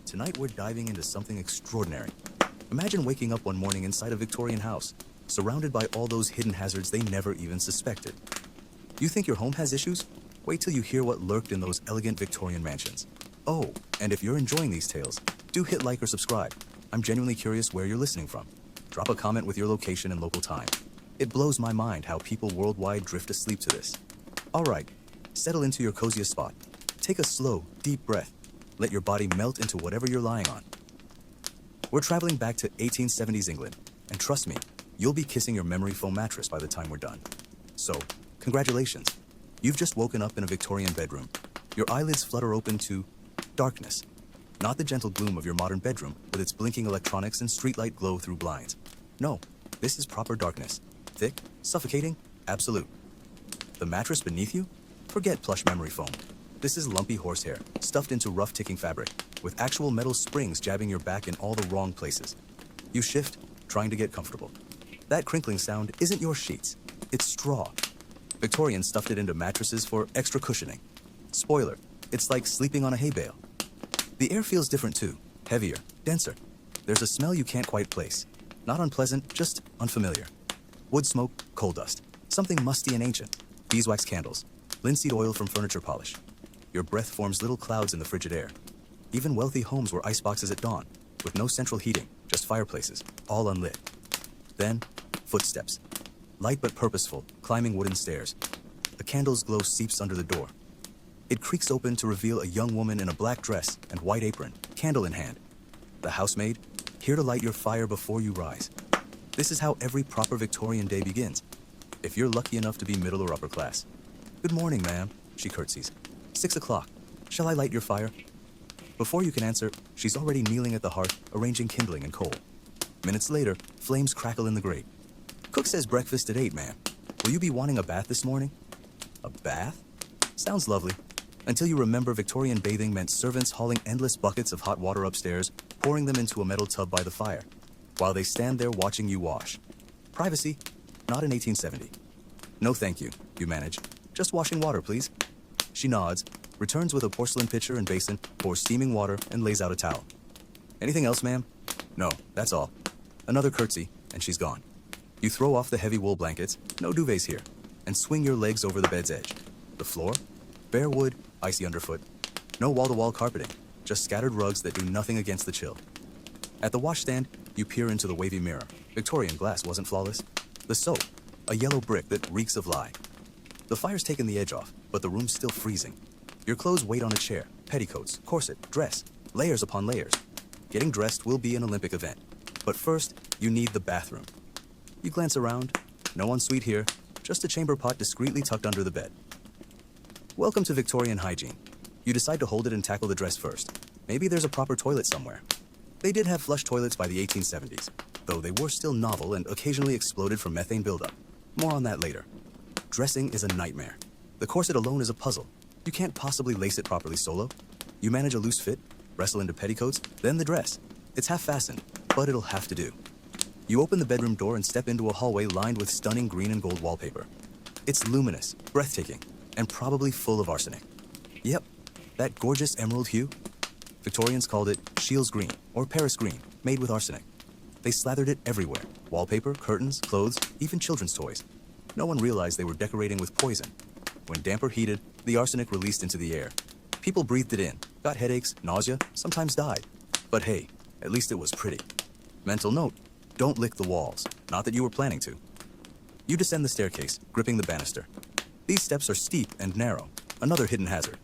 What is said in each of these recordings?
Tonight we're diving into something extraordinary. Imagine waking up one morning inside a Victorian house, surrounded by all those hidden hazards they never even suspected. You think your home has issues? Wait till you hear what lurked in those elegant Victorian mansions. Oh, and if you're enjoying these tales, do hit like or subscribe. I'm genuinely curious where you're listening from. Drop a comment with your location and local time. It blows my mind how people worldwide drift asleep to this. Alright, settle into your coziest spot. Take a slow, deep breath. Let your body melt into whatever you're lying on. We're traveling back to 1870s England, and trust me, you'll be kissing your memory foam mattress by the time we're done. So, congratulations. You've just woken up in a Victorian bedroom. Your eyelids flutter open to darkness. Not the gentle gloom of your modern bedroom with its blinking electronics and streetlight glow through blinds. No, this is proper darkness. Thick, suffocating, absolute. The mattress beneath you? Forget plush memory foam. This is lumpy horsehair, stuffed into rough ticking fabric, with actual metal springs jabbing your back in all the wrong places. You shift, trying to get comfortable. That crinkling sound isn't your sheets, it's straw. Victorians stuffed it into mattresses for extra cushioning. Spoiler, it's like sleeping on a hay bale. The air feels different too, heavier, denser. There's a smell you can't quite place. Not unpleasant, just unfamiliar. Wood smoke, coal dust, something musty and ancient. Beeswax candles, linseed oil from furniture polish. Your breath forms little clouds in the frigid air. Even wealthy homes were iceboxes at dawn, with no central heating, just fireplaces, all unlit. Then, footsteps. Light but purposeful, climbing wooden stairs. A candle's glow seeps under the door. It creaks open to reveal a young woman in a black dress and white apron, candle in hand. The housemaid, here to light your fire before you rise. This is how every proper Victorian day begins, if you're lucky enough to be middle or upper class. Good morning, ma'am, she curtsies. 6 o'clock. Shall I light your fire? Before you can answer, she's already kneeling at the hearth, arranging kindling and coal. Minutes later, flames crackle in the grate. Cook says breakfast at 8, ma'am. Will you be wanting a bath this morning? A bath? Sounds lovely. Until you remember Victorian bathing meant servants hauling endless buckets of hot water upstairs, pouring them into a metal tub by the fire, while they stand there watching you wash. Privacy? Not in 1870. No thank you, you manage. Just washing water, please. She nods, returns with a porcelain pitcher and basin, pours steaming water, and lays out a towel. Anything else, ma'am? No, that's all. Another curtsy, and she's gone. You throw off the heavy wool blankets, no duvets here, and swing your legs over the bed's edge. The floor? Bare wood, icy underfoot. No wall-to-wall carpeting, just scattered rugs that do nothing against the chill. At the washstand, you peer into the wavy mirror. Victorian glass wasn't flawless. The soap, a yellow brick that reeks of lye. The fire's taken the edge off, but the room's still freezing. Your clothes wait on a chair, petticoats, corset, dress, layers upon layers. Getting dressed will be an Olympic event. But first, you need the bathroom. You glance around. No ensuite here, just a chamber pot discreetly tucked under the bed. Welcome to Victorian hygiene. You decide to hold it and tackle the dress first. Maybe there's a proper toilet somewhere. They did have flush toilets by the 1870s, though they were still novel and occasionally exploded from methane buildup. More on that later. Dressing is a nightmare. The corset alone is a puzzle. You can't possibly lace it properly solo. You manage a loose fit, wrestle into petticoats, then the dress. It's half-fastened, but it'll have to do. You open the bedroom door and step into a hallway lined with stunning green and gold wallpaper. It's luminous, breathtaking, and probably full of arsenic. Yep, that gorgeous emerald hue. Victorians called it Shields green, or Paris green, made with arsenic. They slathered it everywhere. Wallpaper, curtains, clothes, even children's toys. No one realized they were decorating with poison. When damp or heated, the arsenic released into the air. People breathed it in, got headaches, nausea, sometimes died. But hey, at least it was pretty. Mental note, don't lick the walls. Not that you were planning to. You descend the staircase, gripping the banister. These steps are steep and narrow, another hidden hazard.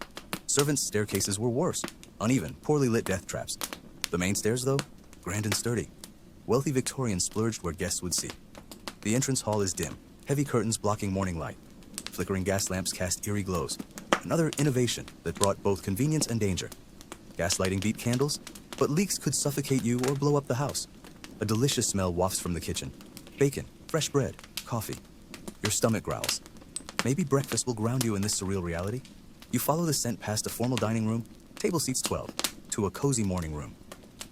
Servants' staircases were worse, uneven, poorly lit death traps. The main stairs, though, grand and sturdy. Wealthy Victorians splurged where guests would see. The entrance hall is dim, heavy curtains blocking morning light. Flickering gas lamps cast eerie glows. Another innovation that brought both convenience and danger. Gaslighting beat candles, but leaks could suffocate you or blow up the house. A delicious smell wafts from the kitchen. Bacon, fresh bread, coffee. Your stomach growls. Maybe breakfast will ground you in this surreal reality. You follow the scent past a formal dining room, table seats 12, to a cozy morning room.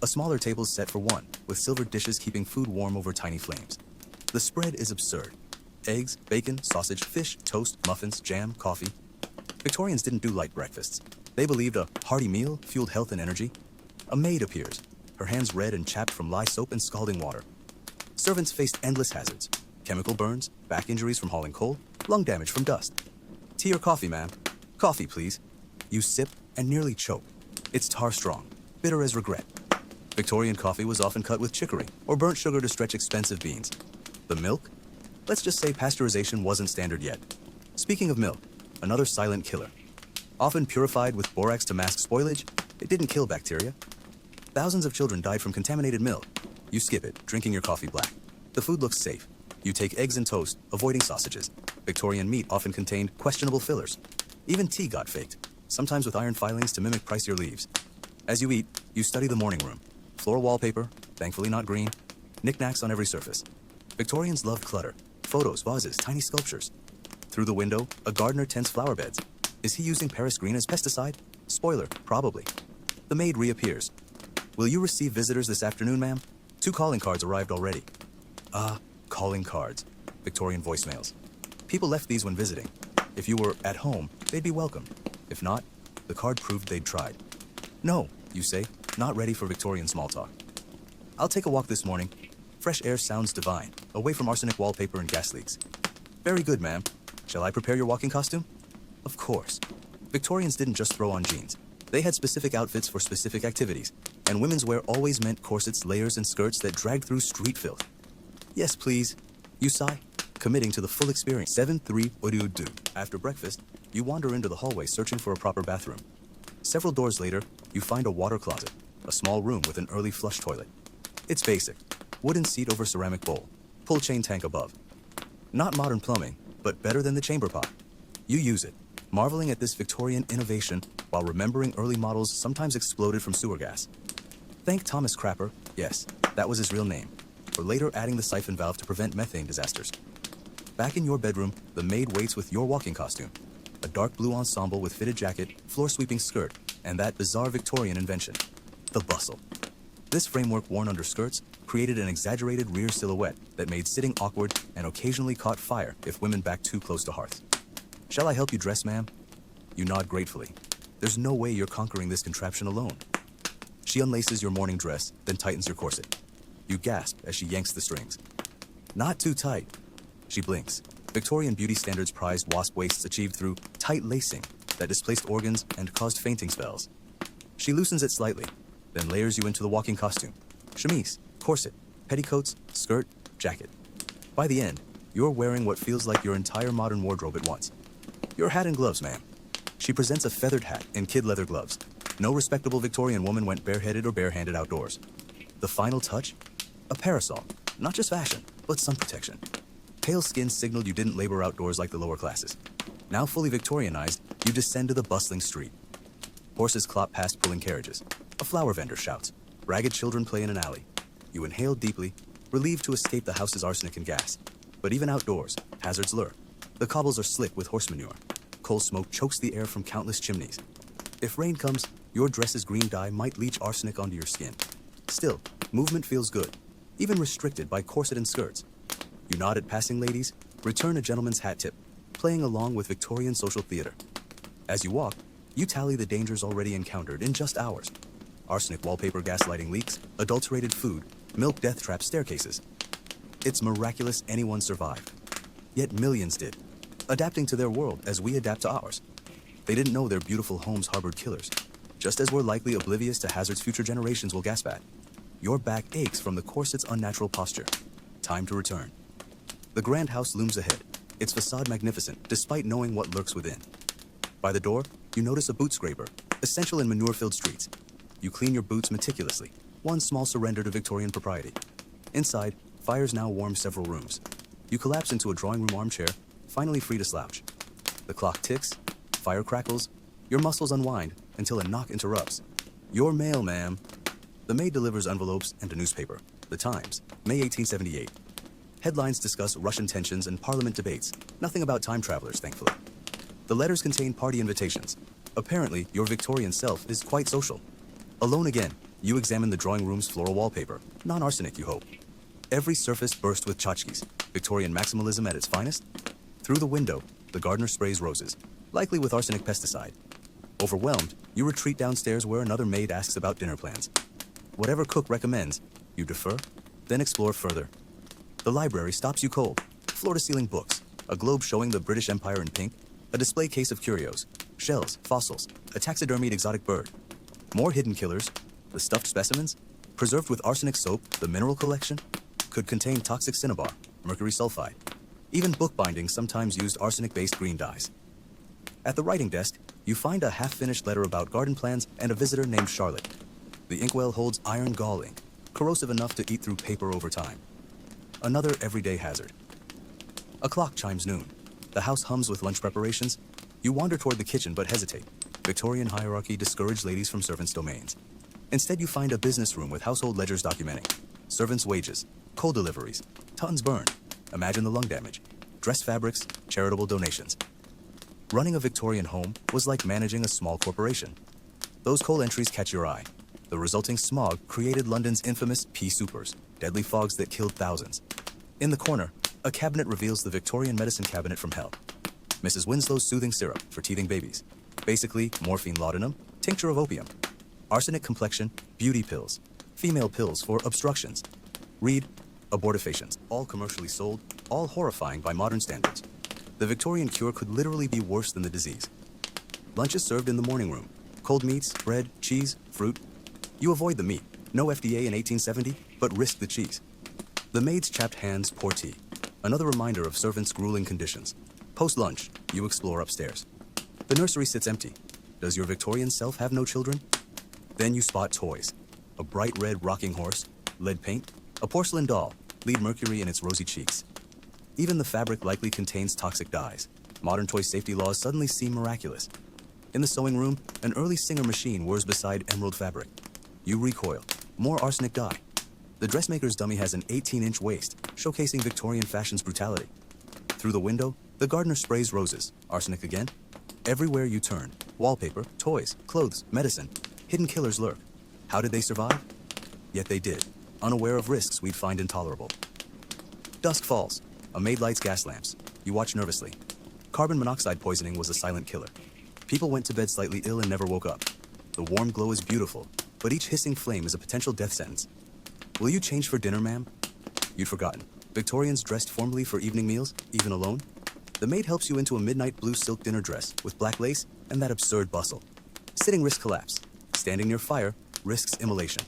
A smaller table is set for one, with silver dishes keeping food warm over tiny flames. The spread is absurd. Eggs, bacon, sausage, fish, toast, muffins, jam, coffee. Victorians didn't do light breakfasts. They believed a hearty meal fueled health and energy. A maid appears, her hands red and chapped from lye soap and scalding water. Servants faced endless hazards: chemical burns, back injuries from hauling coal, lung damage from dust. Tea or coffee, ma'am? Coffee, please. You sip and nearly choke. It's tar strong, bitter as regret. Victorian coffee was often cut with chicory or burnt sugar to stretch expensive beans. The milk? Let's just say pasteurization wasn't standard yet. Speaking of milk, another silent killer. Often purified with borax to mask spoilage, it didn't kill bacteria. Thousands of children died from contaminated milk. You skip it, drinking your coffee black. The food looks safe. You take eggs and toast, avoiding sausages. Victorian meat often contained questionable fillers. Even tea got faked, sometimes with iron filings to mimic pricier leaves. As you eat, you study the morning room. Floor wallpaper, thankfully not green. Knickknacks on every surface. Victorians loved clutter. Photos, vases, tiny sculptures. Through the window, a gardener tends flower beds. Is he using Paris green as pesticide? Spoiler, probably. The maid reappears. Will you receive visitors this afternoon, ma'am? 2 calling cards arrived already. Calling cards. Victorian voicemails. People left these when visiting. If you were at home, they'd be welcome. If not, the card proved they'd tried. No, you say, not ready for Victorian small talk. I'll take a walk this morning. Fresh air sounds divine, away from arsenic wallpaper and gas leaks. Very good, ma'am. Shall I prepare your walking costume? Of course. Victorians didn't just throw on jeans. They had specific outfits for specific activities, and women's wear always meant corsets, layers, and skirts that dragged through street filth. Yes, please. You sigh, committing to the full experience. 7-3, what do you do? After breakfast, you wander into the hallway searching for a proper bathroom. Several doors later, you find a water closet, a small room with an early flush toilet. It's basic. Wooden seat over ceramic bowl, pull chain tank above. Not modern plumbing, but better than the chamber pot. You use it, marveling at this Victorian innovation while remembering early models sometimes exploded from sewer gas. Thank Thomas Crapper, yes, that was his real name, for later adding the siphon valve to prevent methane disasters. Back in your bedroom, the maid waits with your walking costume. A dark blue ensemble with fitted jacket, floor-sweeping skirt, and that bizarre Victorian invention, the bustle. This framework worn under skirts created an exaggerated rear silhouette that made sitting awkward and occasionally caught fire if women backed too close to hearths. Shall I help you dress, ma'am? You nod gratefully. There's no way you're conquering this contraption alone. She unlaces your morning dress, then tightens your corset. You gasp as she yanks the strings. Not too tight. She blinks. Victorian beauty standards prized wasp waists achieved through tight lacing that displaced organs and caused fainting spells. She loosens it slightly, then layers you into the walking costume. Chemise, corset, petticoats, skirt, jacket. By the end, you're wearing what feels like your entire modern wardrobe at once. Your hat and gloves, ma'am. She presents a feathered hat and kid leather gloves. No respectable Victorian woman went bareheaded or barehanded outdoors. The final touch? A parasol. Not just fashion, but sun protection. Pale skin signaled you didn't labor outdoors like the lower classes. Now fully Victorianized, you descend to the bustling street. Horses clop past pulling carriages. A flower vendor shouts. Ragged children play in an alley. You inhale deeply, relieved to escape the house's arsenic and gas. But even outdoors, hazards lurk. The cobbles are slick with horse manure. Coal smoke chokes the air from countless chimneys. If rain comes, your dress's green dye might leach arsenic onto your skin. Still, movement feels good, even restricted by corset and skirts. You nod at passing ladies, return a gentleman's hat tip, playing along with Victorian social theater. As you walk, you tally the dangers already encountered in just hours. Arsenic wallpaper gaslighting leaks, adulterated food, milk death trap staircases. It's miraculous anyone survived. Yet millions did, adapting to their world as we adapt to ours. They didn't know their beautiful homes harbored killers, just as we're likely oblivious to hazards future generations will gasp at. Your back aches from the corset's unnatural posture. Time to return. The grand house looms ahead, its facade magnificent, despite knowing what lurks within. By the door, you notice a boot scraper, essential in manure-filled streets. You clean your boots meticulously, one small surrender to Victorian propriety. Inside, fires now warm several rooms. You collapse into a drawing room armchair, finally free to slouch. The clock ticks, fire crackles, your muscles unwind until a knock interrupts. Your mail, ma'am. The maid delivers envelopes and a newspaper, The Times, May 1878. Headlines discuss Russian tensions and parliament debates, nothing about time travelers, thankfully. The letters contain party invitations. Apparently, your Victorian self is quite social. Alone again, you examine the drawing room's floral wallpaper, non-arsenic, you hope. Every surface burst with tchotchkes, Victorian maximalism at its finest. Through the window, the gardener sprays roses, likely with arsenic pesticide. Overwhelmed, you retreat downstairs where another maid asks about dinner plans. Whatever cook recommends, you defer, then explore further. The library stops you cold. Floor-to-ceiling books, a globe showing the British Empire in pink, a display case of curios, shells, fossils, a taxidermied exotic bird. More hidden killers, the stuffed specimens, preserved with arsenic soap, the mineral collection, could contain toxic cinnabar, mercury sulfide. Even bookbindings sometimes used arsenic-based green dyes. At the writing desk, you find a half-finished letter about garden plans and a visitor named Charlotte. The inkwell holds iron gall ink, corrosive enough to eat through paper over time. Another everyday hazard. A clock chimes noon. The house hums with lunch preparations. You wander toward the kitchen but hesitate. Victorian hierarchy discouraged ladies from servants' domains. Instead, you find a business room with household ledgers documenting servants' wages, coal deliveries, tons burned, imagine the lung damage, dress fabrics, charitable donations. Running a Victorian home was like managing a small corporation. Those coal entries catch your eye. The resulting smog created London's infamous pea supers, deadly fogs that killed thousands. In the corner, a cabinet reveals the Victorian medicine cabinet from hell. Mrs. Winslow's soothing syrup for teething babies. Basically, morphine laudanum, tincture of opium. Arsenic complexion, beauty pills. Female pills for obstructions. Read, abortifacients, all commercially sold, all horrifying by modern standards. The Victorian cure could literally be worse than the disease. Lunch is served in the morning room. Cold meats, bread, cheese, fruit. You avoid the meat. No FDA in 1870, but risk the cheese. The maid's chapped hands pour tea. Another reminder of servants' grueling conditions. Post-lunch, you explore upstairs. The nursery sits empty. Does your Victorian self have no children? Then you spot toys. A bright red rocking horse, lead paint, a porcelain doll, lead mercury in its rosy cheeks. Even the fabric likely contains toxic dyes. Modern toy safety laws suddenly seem miraculous. In the sewing room, an early Singer machine whirs beside emerald fabric. You recoil. More arsenic dye. The dressmaker's dummy has an 18-inch waist, showcasing Victorian fashion's brutality. Through the window, the gardener sprays roses. Arsenic again. Everywhere you turn, wallpaper, toys, clothes, medicine, hidden killers lurk. How did they survive? Yet they did, unaware of risks we'd find intolerable. Dusk falls. A maid lights gas lamps. You watch nervously. Carbon monoxide poisoning was a silent killer. People went to bed slightly ill and never woke up. The warm glow is beautiful, but each hissing flame is a potential death sentence. Will you change for dinner, ma'am? You'd forgotten. Victorians dressed formally for evening meals, even alone. The maid helps you into a midnight blue silk dinner dress with black lace and that absurd bustle. Sitting risks collapse. Standing near fire risks immolation.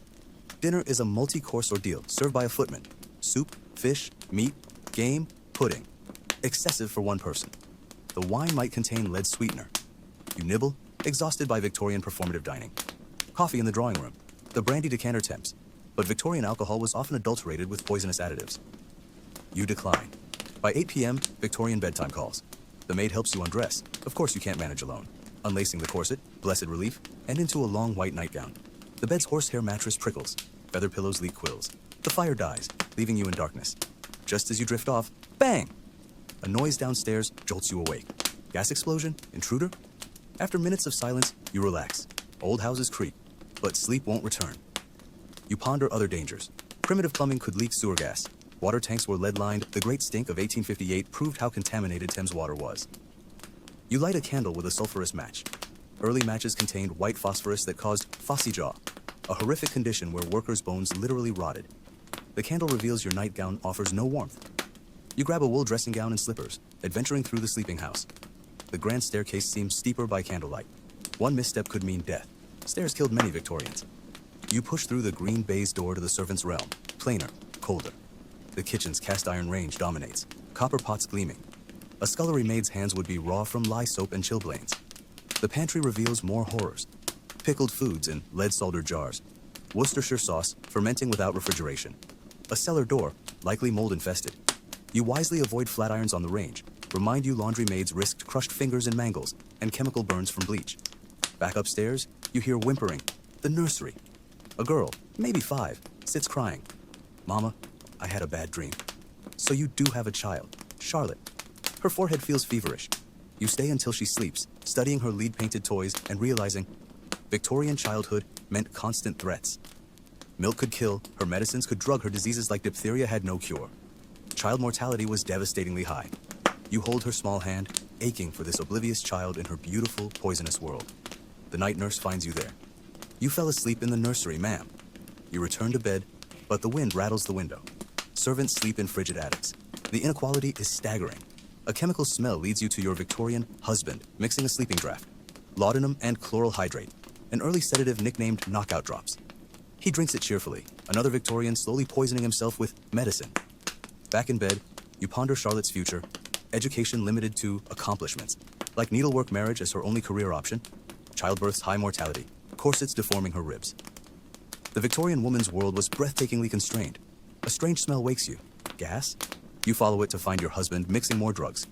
Dinner is a multi-course ordeal served by a footman. Soup, fish, meat, game, pudding. Excessive for one person. The wine might contain lead sweetener. You nibble, exhausted by Victorian performative dining. Coffee in the drawing room. The brandy decanter tempts, but Victorian alcohol was often adulterated with poisonous additives. You decline. By 8 p.m., Victorian bedtime calls. The maid helps you undress. Of course you can't manage alone. Unlacing the corset, blessed relief, and into a long white nightgown. The bed's horsehair mattress prickles. Feather pillows leak quills. The fire dies, leaving you in darkness. Just as you drift off, bang! A noise downstairs jolts you awake. Gas explosion? Intruder? After minutes of silence, you relax. Old houses creak, but sleep won't return. You ponder other dangers. Primitive plumbing could leak sewer gas. Water tanks were lead-lined. The Great Stink of 1858 proved how contaminated Thames water was. You light a candle with a sulfurous match. Early matches contained white phosphorus that caused phossy jaw, a horrific condition where workers' bones literally rotted. The candle reveals your nightgown offers no warmth. You grab a wool dressing gown and slippers, adventuring through the sleeping house. The grand staircase seems steeper by candlelight. One misstep could mean death. Stairs killed many Victorians. You push through the green baize door to the servants' realm, plainer, colder. The kitchen's cast iron range dominates, copper pots gleaming. A scullery maid's hands would be raw from lye soap and chilblains. The pantry reveals more horrors. Pickled foods in lead-soldered jars. Worcestershire sauce fermenting without refrigeration. A cellar door, likely mold-infested. You wisely avoid flat irons on the range. Remind you laundry maids risked crushed fingers and mangles, and chemical burns from bleach. Back upstairs, you hear whimpering. The nursery. A girl, maybe 5, sits crying. Mama, I had a bad dream. So you do have a child, Charlotte. Her forehead feels feverish. You stay until she sleeps, studying her lead-painted toys and realizing Victorian childhood meant constant threats. Milk could kill, her medicines could drug her, diseases like diphtheria had no cure. Child mortality was devastatingly high. You hold her small hand, aching for this oblivious child in her beautiful, poisonous world. The night nurse finds you there. You fell asleep in the nursery, ma'am. You return to bed, but the wind rattles the window. Servants sleep in frigid attics. The inequality is staggering. A chemical smell leads you to your Victorian husband mixing a sleeping draught, laudanum and chloral hydrate, an early sedative nicknamed knockout drops. He drinks it cheerfully, another Victorian slowly poisoning himself with medicine. Back in bed, you ponder Charlotte's future, education limited to accomplishments, like needlework marriage as her only career option, childbirth's high mortality, corsets deforming her ribs. The Victorian woman's world was breathtakingly constrained. A strange smell wakes you. Gas? You follow it to find your husband mixing more drugs.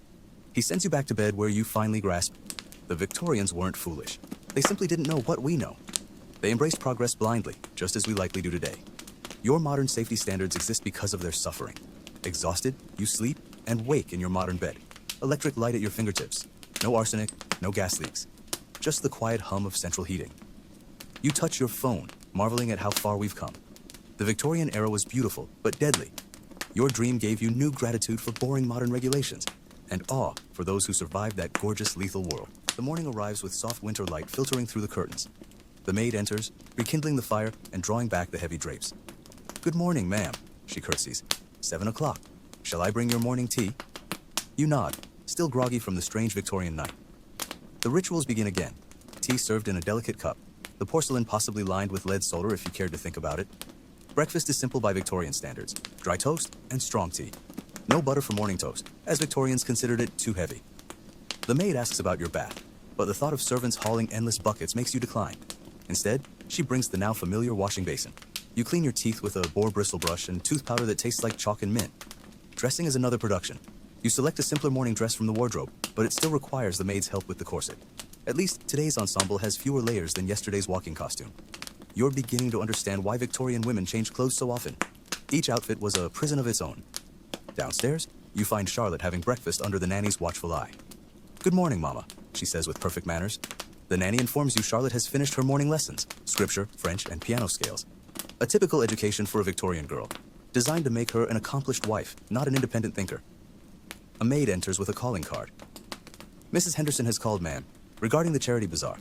He sends you back to bed where you finally grasp. The Victorians weren't foolish. They simply didn't know what we know. They embraced progress blindly, just as we likely do today. Your modern safety standards exist because of their suffering. Exhausted, you sleep and wake in your modern bed. Electric light at your fingertips. No arsenic, no gas leaks. Just the quiet hum of central heating. You touch your phone, marveling at how far we've come. The Victorian era was beautiful, but deadly. Your dream gave you new gratitude for boring modern regulations, and awe for those who survived that gorgeous, lethal world. The morning arrives with soft winter light filtering through the curtains. The maid enters, rekindling the fire and drawing back the heavy drapes. "Good morning, ma'am," she curtsies. 7 o'clock. Shall I bring your morning tea? You nod, still groggy from the strange Victorian night. The rituals begin again. Tea served in a delicate cup, the porcelain possibly lined with lead solder if you cared to think about it. Breakfast is simple by Victorian standards. Dry toast and strong tea. No butter for morning toast, as Victorians considered it too heavy. The maid asks about your bath, but the thought of servants hauling endless buckets makes you decline. Instead, she brings the now familiar washing basin. You clean your teeth with a boar bristle brush and tooth powder that tastes like chalk and mint. Dressing is another production. You select a simpler morning dress from the wardrobe, but it still requires the maid's help with the corset. At least today's ensemble has fewer layers than yesterday's walking costume. You're beginning to understand why Victorian women changed clothes so often. Each outfit was a prison of its own. Downstairs, you find Charlotte having breakfast under the nanny's watchful eye. "Good morning, Mama," she says with perfect manners. The nanny informs you Charlotte has finished her morning lessons, scripture, French, and piano scales. A typical education for a Victorian girl, designed to make her an accomplished wife, not an independent thinker. A maid enters with a calling card. "Mrs. Henderson has called, ma'am, regarding the charity bazaar."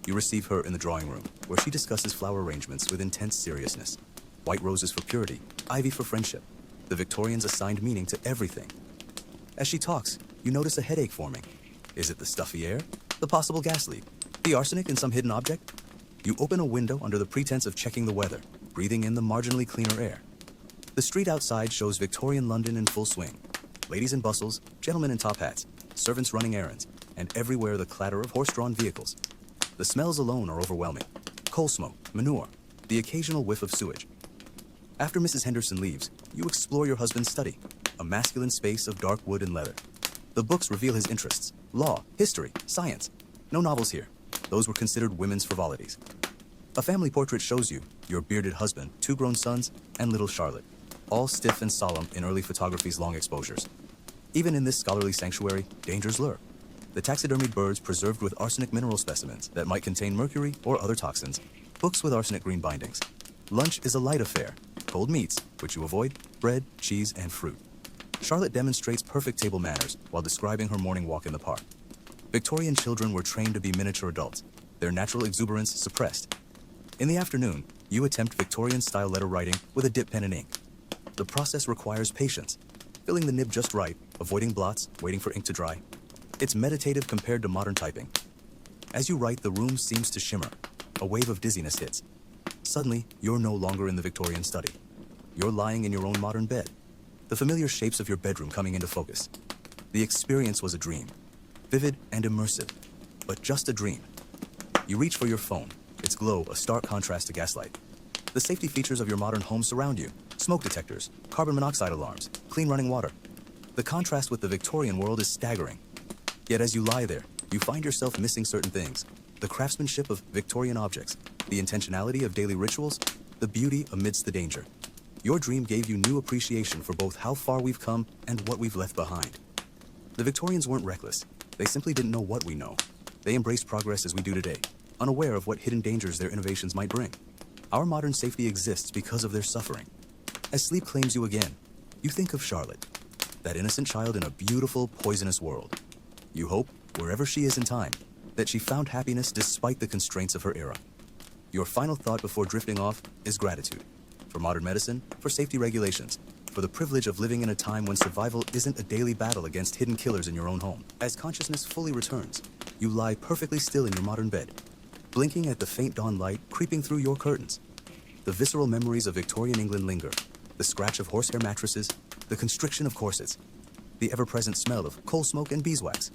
You receive her in the drawing room, where she discusses flower arrangements with intense seriousness. White roses for purity, ivy for friendship. The Victorians assigned meaning to everything. As she talks, you notice a headache forming. Is it the stuffy air? The possible gas leak? The arsenic in some hidden object? You open a window under the pretense of checking the weather, breathing in the marginally cleaner air. The street outside shows Victorian London in full swing. Ladies in bustles, gentlemen in top hats, servants running errands, and everywhere the clatter of horse-drawn vehicles. The smells alone are overwhelming. Coal smoke, manure, the occasional whiff of sewage. After Mrs. Henderson leaves, you explore your husband's study, a masculine space of dark wood and leather. The books reveal his interests: law, history, science. No novels here. Those were considered women's frivolities. A family portrait shows you your bearded husband, 2 grown sons, and little Charlotte, all stiff and solemn in early photography's long exposures. Even in this scholarly sanctuary, dangers lurk. The taxidermied birds preserved with arsenic mineral specimens that might contain mercury or other toxins, books with arsenic green bindings. Lunch is a light affair. Cold meats, which you avoid, bread, cheese, and fruit. Charlotte demonstrates perfect table manners while describing her morning walk in the park. Victorian children were trained to be miniature adults, their natural exuberance suppressed. In the afternoon, you attempt Victorian-style letter writing with a dip pen and ink. The process requires patience, filling the nib just right, avoiding blots, waiting for ink to dry. It's meditative compared to modern typing. As you write, the room seems to shimmer. A wave of dizziness hits. Suddenly, you're no longer in the Victorian study. You're lying in your own modern bed, the familiar shapes of your bedroom coming into focus. The experience was a dream, vivid and immersive, but just a dream. You reach for your phone, its glow a stark contrast to gaslight. The safety features of your modern home surround you: smoke detectors, carbon monoxide alarms, clean running water. The contrast with the Victorian world is staggering. Yet as you lie there, you find yourself missing certain things: the craftsmanship of Victorian objects, the intentionality of daily rituals, the beauty amidst the danger. Your dream gave you new appreciation for both how far we've come and what we've left behind. The Victorians weren't reckless. They simply didn't know what we know. They embraced progress as we do today, unaware of what hidden dangers their innovations might bring. Our modern safety exists because of their suffering. As sleep claims you again, you think of Charlotte, that innocent child in a beautiful, poisonous world. You hope, wherever she is in time, that she found happiness despite the constraints of her era. Your final thought before drifting off is gratitude. For modern medicine, for safety regulations, for the privilege of living in a time when survival isn't a daily battle against hidden killers in your own home. As consciousness fully returns, you lie perfectly still in your modern bed, blinking at the faint dawn light creeping through your curtains. The visceral memories of Victorian England linger, the scratch of horsehair mattresses, the constriction of corsets, the ever-present smell of coal smoke and beeswax.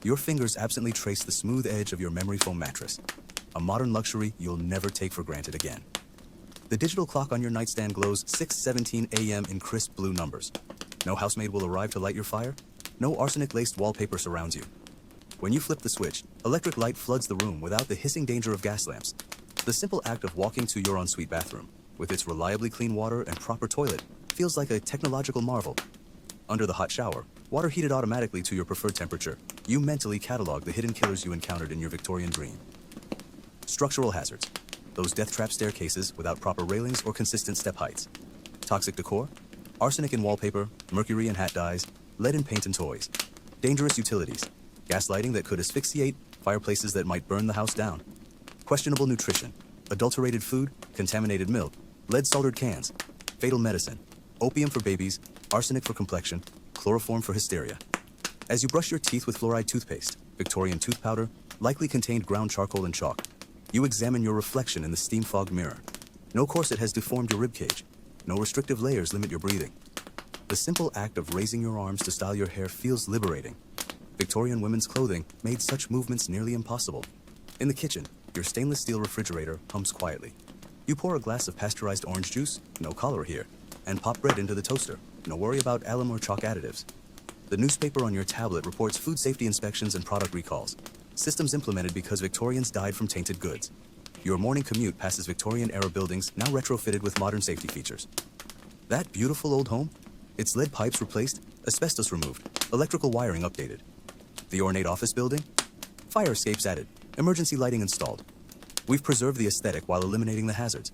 Your fingers absently trace the smooth edge of your memory foam mattress, a modern luxury you'll never take for granted again. The digital clock on your nightstand glows 6:17 a.m. in crisp blue numbers. No housemaid will arrive to light your fire. No arsenic-laced wallpaper surrounds you. When you flip the switch, electric light floods the room without the hissing danger of gas lamps. The simple act of walking to your ensuite bathroom, with its reliably clean water and proper toilet, feels like a technological marvel. Under the hot shower, water heated automatically to your preferred temperature, you mentally catalog the hidden killers you encountered in your Victorian dream. Structural hazards. Those death-trap staircases without proper railings or consistent step heights. Toxic decor. Arsenic in wallpaper, mercury in hat dyes, lead in paint and toys. Dangerous utilities. Gas lighting that could asphyxiate, fireplaces that might burn the house down. Questionable nutrition. Adulterated food, contaminated milk, lead-soldered cans. Fatal medicine. Opium for babies, arsenic for complexion, chloroform for hysteria. As you brush your teeth with fluoride toothpaste, Victorian tooth powder likely contained ground charcoal and chalk. You examine your reflection in the steam-fogged mirror. No corset has deformed your ribcage. No restrictive layers limit your breathing. The simple act of raising your arms to style your hair feels liberating. Victorian women's clothing made such movements nearly impossible. In the kitchen, your stainless steel refrigerator hums quietly. You pour a glass of pasteurized orange juice, no cholera here, and pop bread into the toaster. No worry about alum or chalk additives. The newspaper on your tablet reports food safety inspections and product recalls. Systems implemented because Victorians died from tainted goods. Your morning commute passes Victorian-era buildings now retrofitted with modern safety features. That beautiful old home? Its lead pipes replaced, asbestos removed, electrical wiring updated. The ornate office building? Fire escapes added, emergency lighting installed. We've preserved the aesthetic while eliminating the hazards.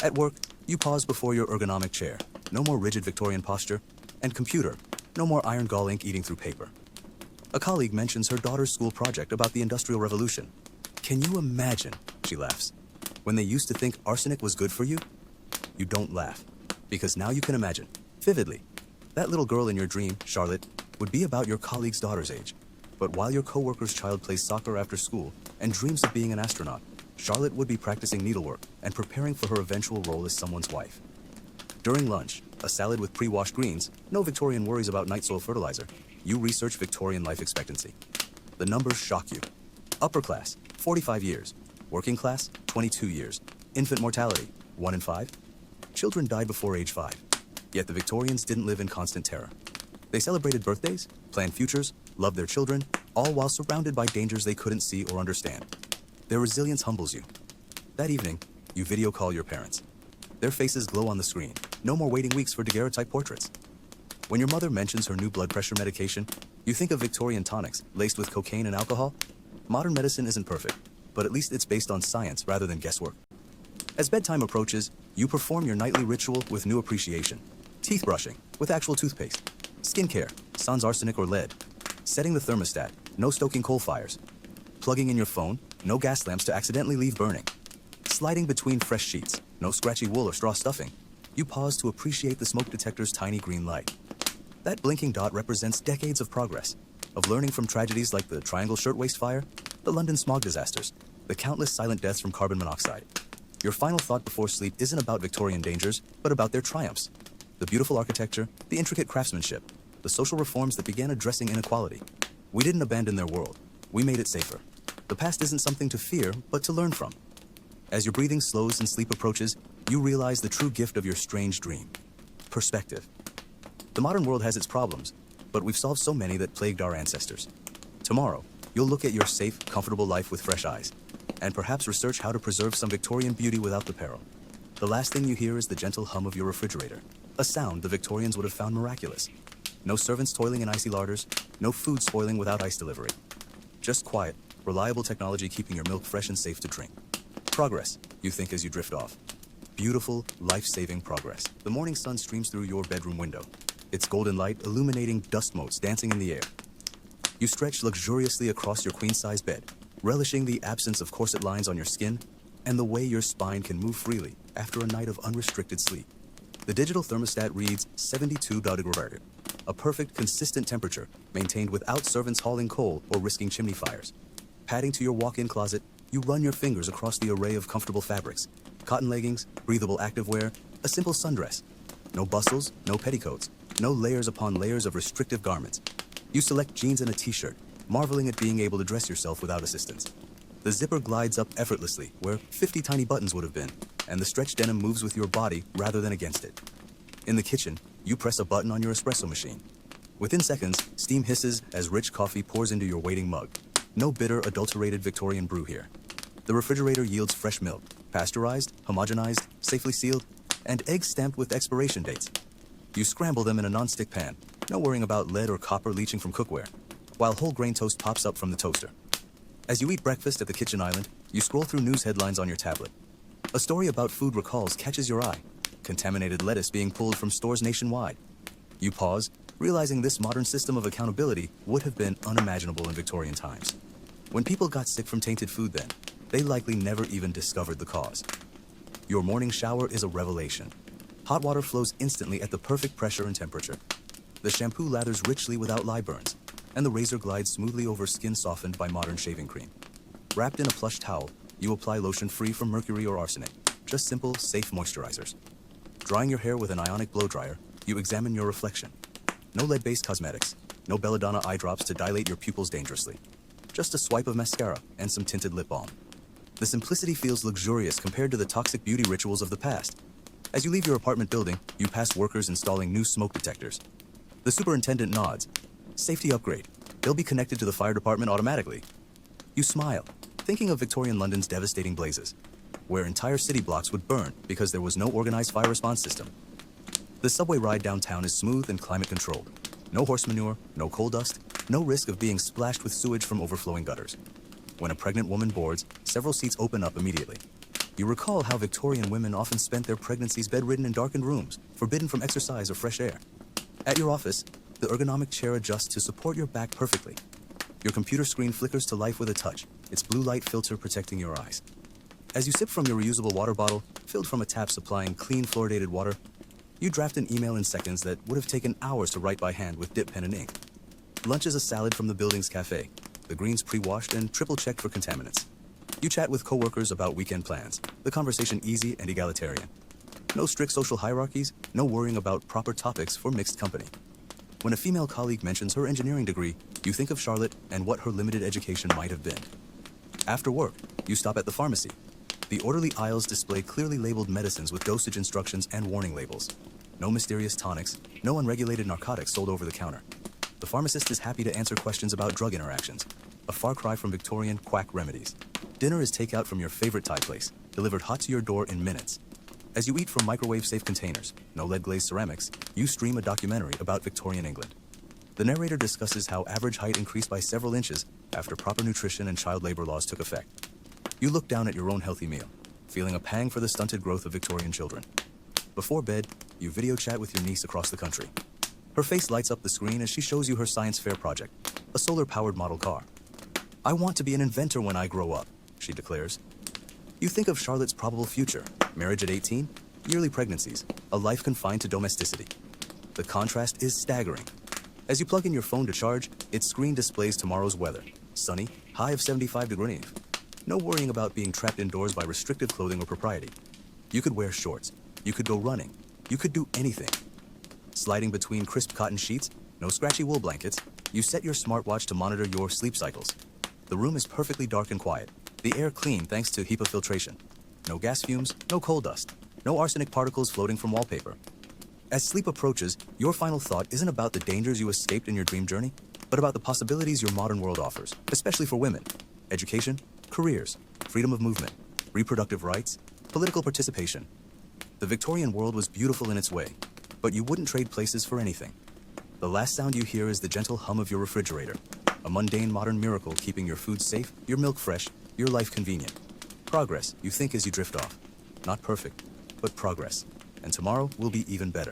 At work, you pause before your ergonomic chair. No more rigid Victorian posture. And computer, no more iron gall ink eating through paper. A colleague mentions her daughter's school project about the Industrial Revolution. Can you imagine, she laughs, when they used to think arsenic was good for you? You don't laugh, because now you can imagine, vividly. That little girl in your dream, Charlotte, would be about your colleague's daughter's age. But while your coworker's child plays soccer after school and dreams of being an astronaut, Charlotte would be practicing needlework and preparing for her eventual role as someone's wife. During lunch, a salad with pre-washed greens, no Victorian worries about night soil fertilizer. You research Victorian life expectancy. The numbers shock you. Upper class, 45 years. Working class, 22 years. Infant mortality, 1 in 5. Children died before age 5. Yet the Victorians didn't live in constant terror. They celebrated birthdays, planned futures, loved their children, all while surrounded by dangers they couldn't see or understand. Their resilience humbles you. That evening, you video call your parents. Their faces glow on the screen. No more waiting weeks for daguerreotype portraits. When your mother mentions her new blood pressure medication, you think of Victorian tonics laced with cocaine and alcohol. Modern medicine isn't perfect, but at least it's based on science rather than guesswork. As bedtime approaches, you perform your nightly ritual with new appreciation. Teeth brushing with actual toothpaste. Skincare, sans arsenic or lead. Setting the thermostat, no stoking coal fires. Plugging in your phone, no gas lamps to accidentally leave burning. Sliding between fresh sheets, no scratchy wool or straw stuffing. You pause to appreciate the smoke detector's tiny green light. That blinking dot represents decades of progress, of learning from tragedies like the Triangle Shirtwaist Fire, the London smog disasters, the countless silent deaths from carbon monoxide. Your final thought before sleep isn't about Victorian dangers, but about their triumphs. The beautiful architecture, the intricate craftsmanship, the social reforms that began addressing inequality. We didn't abandon their world. We made it safer. The past isn't something to fear, but to learn from. As your breathing slows and sleep approaches, you realize the true gift of your strange dream. Perspective. The modern world has its problems, but we've solved so many that plagued our ancestors. Tomorrow, you'll look at your safe, comfortable life with fresh eyes, and perhaps research how to preserve some Victorian beauty without the peril. The last thing you hear is the gentle hum of your refrigerator, a sound the Victorians would have found miraculous. No servants toiling in icy larders, no food spoiling without ice delivery. Just quiet, reliable technology keeping your milk fresh and safe to drink. Progress, you think as you drift off. Beautiful, life-saving progress. The morning sun streams through your bedroom window, its golden light illuminating dust motes dancing in the air. You stretch luxuriously across your queen-size bed, relishing the absence of corset lines on your skin, and the way your spine can move freely after a night of unrestricted sleep. The digital thermostat reads 72 degrees, a perfect, consistent temperature maintained without servants hauling coal or risking chimney fires. Padding to your walk-in closet, you run your fingers across the array of comfortable fabrics: cotton leggings, breathable activewear, a simple sundress. No bustles, no petticoats, no layers upon layers of restrictive garments. You select jeans and a t-shirt, marveling at being able to dress yourself without assistance. The zipper glides up effortlessly where 50 tiny buttons would have been, and the stretched denim moves with your body rather than against it. In the kitchen, you press a button on your espresso machine. Within seconds, steam hisses as rich coffee pours into your waiting mug. No bitter, adulterated Victorian brew here. The refrigerator yields fresh milk, pasteurized, homogenized, safely sealed, and eggs stamped with expiration dates. You scramble them in a non-stick pan, no worrying about lead or copper leaching from cookware, while whole grain toast pops up from the toaster. As you eat breakfast at the kitchen island, you scroll through news headlines on your tablet. A story about food recalls catches your eye: contaminated lettuce being pulled from stores nationwide. You pause, realizing this modern system of accountability would have been unimaginable in Victorian times. When people got sick from tainted food then, they likely never even discovered the cause. Your morning shower is a revelation. Hot water flows instantly at the perfect pressure and temperature. The shampoo lathers richly without lye burns, and the razor glides smoothly over skin softened by modern shaving cream. Wrapped in a plush towel, you apply lotion free from mercury or arsenic, just simple, safe moisturizers. Drying your hair with an ionic blow dryer, you examine your reflection. No lead-based cosmetics, no belladonna eye drops to dilate your pupils dangerously. Just a swipe of mascara and some tinted lip balm. The simplicity feels luxurious compared to the toxic beauty rituals of the past. As you leave your apartment building, you pass workers installing new smoke detectors. The superintendent nods. Safety upgrade. They'll be connected to the fire department automatically. You smile, thinking of Victorian London's devastating blazes, where entire city blocks would burn because there was no organized fire response system. The subway ride downtown is smooth and climate-controlled. No horse manure, no coal dust, no risk of being splashed with sewage from overflowing gutters. When a pregnant woman boards, several seats open up immediately. You recall how Victorian women often spent their pregnancies bedridden in darkened rooms, forbidden from exercise or fresh air. At your office, the ergonomic chair adjusts to support your back perfectly. Your computer screen flickers to life with a touch, its blue light filter protecting your eyes. As you sip from your reusable water bottle, filled from a tap supplying clean fluoridated water, you draft an email in seconds that would have taken hours to write by hand with dip pen and ink. Lunch is a salad from the building's cafe, the greens pre-washed and triple-checked for contaminants. You chat with coworkers about weekend plans, the conversation easy and egalitarian. No strict social hierarchies, no worrying about proper topics for mixed company. When a female colleague mentions her engineering degree, you think of Charlotte and what her limited education might have been. After work, you stop at the pharmacy. The orderly aisles display clearly labeled medicines with dosage instructions and warning labels. No mysterious tonics, no unregulated narcotics sold over the counter. The pharmacist is happy to answer questions about drug interactions, a far cry from Victorian quack remedies. Dinner is takeout from your favorite Thai place, delivered hot to your door in minutes. As you eat from microwave-safe containers, no lead-glazed ceramics, you stream a documentary about Victorian England. The narrator discusses how average height increased by several inches after proper nutrition and child labor laws took effect. You look down at your own healthy meal, feeling a pang for the stunted growth of Victorian children. Before bed, you video chat with your niece across the country. Her face lights up the screen as she shows you her science fair project, a solar-powered model car. "I want to be an inventor when I grow up," she declares. You think of Charlotte's probable future: marriage at 18, yearly pregnancies, a life confined to domesticity. The contrast is staggering. As you plug in your phone to charge, its screen displays tomorrow's weather: sunny, high of 75 degrees. No worrying about being trapped indoors by restrictive clothing or propriety. You could wear shorts. You could go running. You could do anything. Sliding between crisp cotton sheets, no scratchy wool blankets, you set your smartwatch to monitor your sleep cycles. The room is perfectly dark and quiet. The air clean thanks to HEPA filtration. No gas fumes, no coal dust, no arsenic particles floating from wallpaper. As sleep approaches, your final thought isn't about the dangers you escaped in your dream journey, but about the possibilities your modern world offers, especially for women. Education, careers, freedom of movement, reproductive rights, political participation. The Victorian world was beautiful in its way, but you wouldn't trade places for anything. The last sound you hear is the gentle hum of your refrigerator, a mundane modern miracle keeping your food safe, your milk fresh, your life convenient. Progress, you think as you drift off. Not perfect, but progress. And tomorrow will be even better.